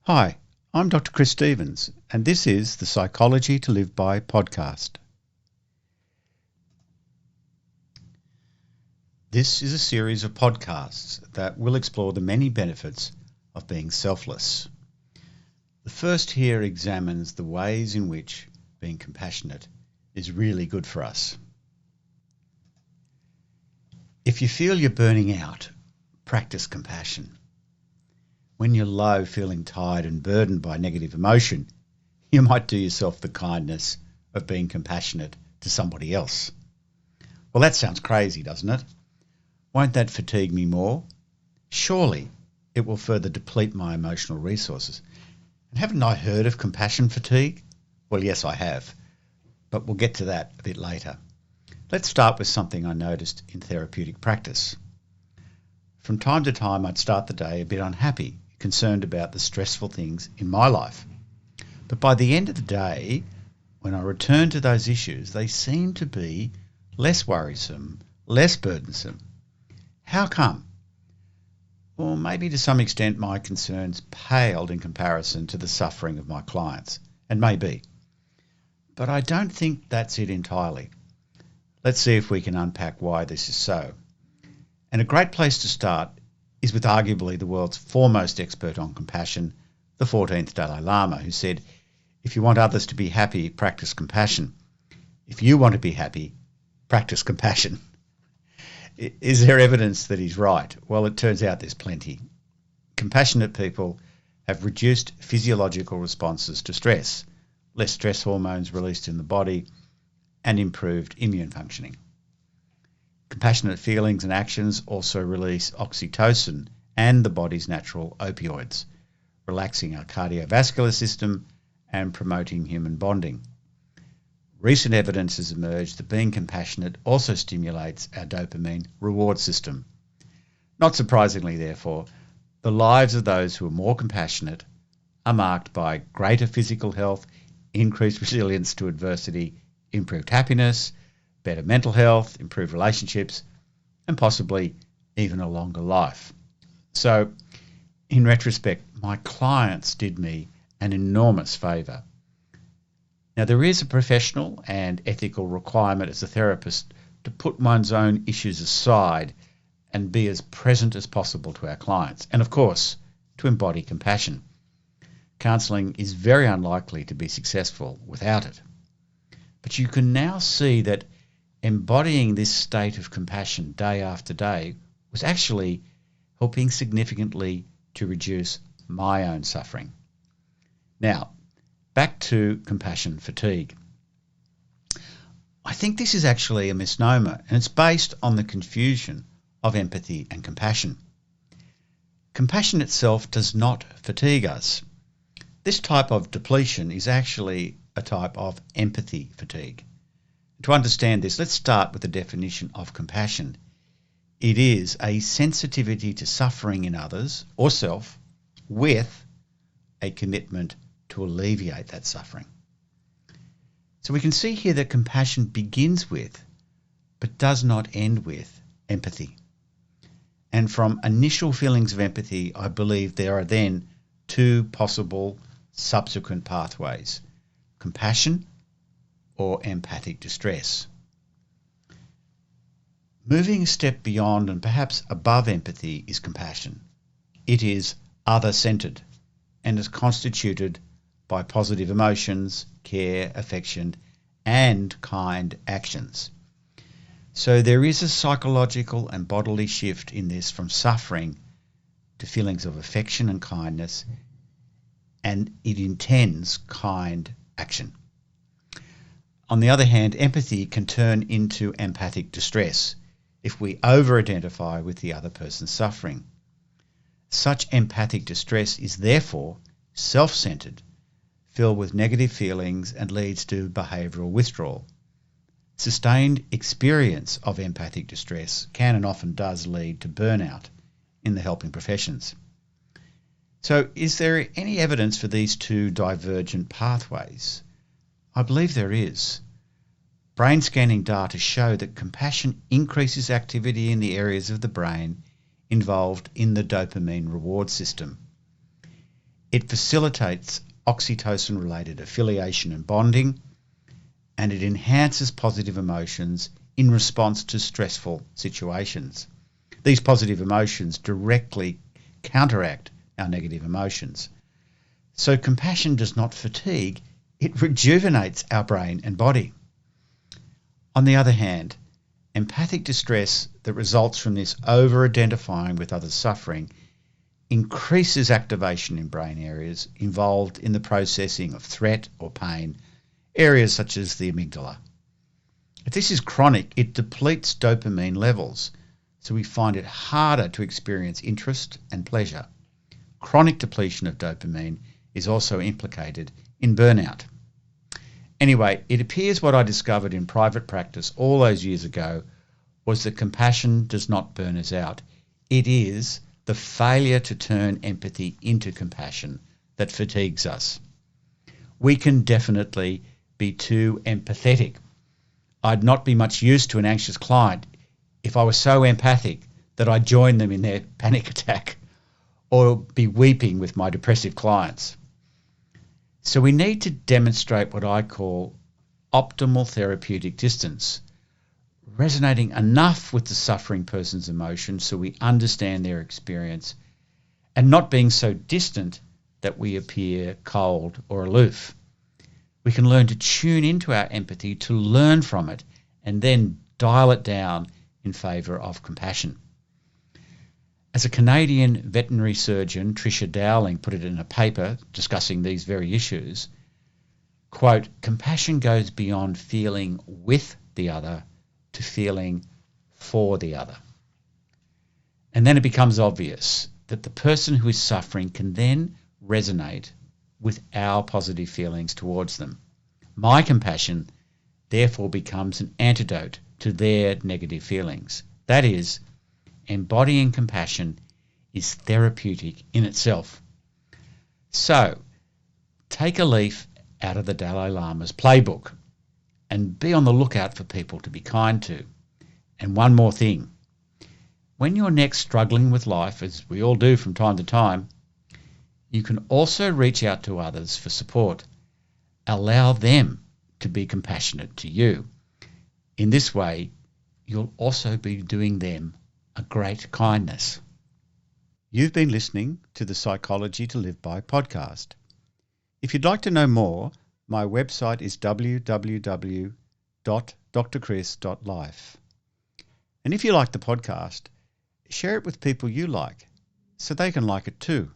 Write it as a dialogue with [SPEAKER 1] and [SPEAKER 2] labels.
[SPEAKER 1] Hi, I'm Dr. Chris Stevens, and this is the Psychology to Live By podcast. This is a series of podcasts that will explore the many benefits of being selfless. The first here examines the ways in which being compassionate is really good for us. If you feel you're burning out, practice compassion. When you're low, feeling tired and burdened by negative emotion, you might do yourself the kindness of being compassionate to somebody else. Well, that sounds crazy, doesn't it? Won't that fatigue me more? Surely it will further deplete my emotional resources. And haven't I heard of compassion fatigue? Well, yes, I have, but we'll get to that a bit later. Let's start with something I noticed in therapeutic practice. From time to time, I'd start the day a bit unhappy, concerned about the stressful things in my life. But by the end of the day, when I return to those issues, they seem to be less worrisome, less burdensome. How come? Well, maybe to some extent my concerns paled in comparison to the suffering of my clients, and maybe. But I don't think that's it entirely. Let's see if we can unpack why this is so. And a great place to start is with arguably the world's foremost expert on compassion, the 14th Dalai Lama, who said, if you want others to be happy, practice compassion. If you want to be happy, practice compassion. Is there evidence that he's right? Well, it turns out there's plenty. Compassionate people have reduced physiological responses to stress, less stress hormones released in the body, and improved immune functioning. Compassionate feelings and actions also release oxytocin and the body's natural opioids, relaxing our cardiovascular system and promoting human bonding. Recent evidence has emerged that being compassionate also stimulates our dopamine reward system. Not surprisingly, therefore, the lives of those who are more compassionate are marked by greater physical health, increased resilience to adversity, improved happiness, better mental health, improved relationships, and possibly even a longer life. So, in retrospect, my clients did me an enormous favour. Now, there is a professional and ethical requirement as a therapist to put one's own issues aside and be as present as possible to our clients, and of course, to embody compassion. Counselling is very unlikely to be successful without it. But you can now see that embodying this state of compassion day after day was actually helping significantly to reduce my own suffering. Now, back to compassion fatigue. I think this is actually a misnomer, and it's based on the confusion of empathy and compassion. Compassion itself does not fatigue us. This type of depletion is actually a type of empathy fatigue. To understand this, let's start with the definition of compassion. It is a sensitivity to suffering in others or self with a commitment to alleviate that suffering. So we can see here that compassion begins with, but does not end with, empathy. And from initial feelings of empathy, I believe there are then two possible subsequent pathways: compassion or empathic distress. Moving a step beyond and perhaps above empathy is compassion. It is other-centered and is constituted by positive emotions, care, affection, and kind actions. So there is a psychological and bodily shift in this from suffering to feelings of affection and kindness, and it intends kind action. On the other hand, empathy can turn into empathic distress if we over-identify with the other person's suffering. Such empathic distress is therefore self-centered, filled with negative feelings, and leads to behavioural withdrawal. Sustained experience of empathic distress can and often does lead to burnout in the helping professions. So is there any evidence for these two divergent pathways? I believe there is. Brain scanning data show that compassion increases activity in the areas of the brain involved in the dopamine reward system. It facilitates oxytocin-related affiliation and bonding, and it enhances positive emotions in response to stressful situations. These positive emotions directly counteract our negative emotions. So compassion does not fatigue, it rejuvenates our brain and body. On the other hand, empathic distress that results from this over-identifying with others' suffering increases activation in brain areas involved in the processing of threat or pain, areas such as the amygdala. If this is chronic, it depletes dopamine levels, so we find it harder to experience interest and pleasure. Chronic depletion of dopamine is also implicated in burnout. Anyway, it appears what I discovered in private practice all those years ago was that compassion does not burn us out. It is the failure to turn empathy into compassion that fatigues us. We can definitely be too empathetic. I'd not be much use to an anxious client if I was so empathic that I'd join them in their panic attack or be weeping with my depressive clients. So we need to demonstrate what I call optimal therapeutic distance, resonating enough with the suffering person's emotions so we understand their experience, and not being so distant that we appear cold or aloof. We can learn to tune into our empathy, to learn from it, and then dial it down in favour of compassion. As a Canadian veterinary surgeon, Tricia Dowling, put it in a paper discussing these very issues, quote, compassion goes beyond feeling with the other to feeling for the other. And then it becomes obvious that the person who is suffering can then resonate with our positive feelings towards them. My compassion therefore becomes an antidote to their negative feelings. That is, embodying compassion is therapeutic in itself. So, take a leaf out of the Dalai Lama's playbook and be on the lookout for people to be kind to. And one more thing. When you're next struggling with life, as we all do from time to time, you can also reach out to others for support. Allow them to be compassionate to you. In this way, you'll also be doing them a great kindness. You've been listening to the Psychology to Live By podcast. If you'd like to know more, my website is www.drchris.life. And if you like the podcast, share it with people you like so they can like it too.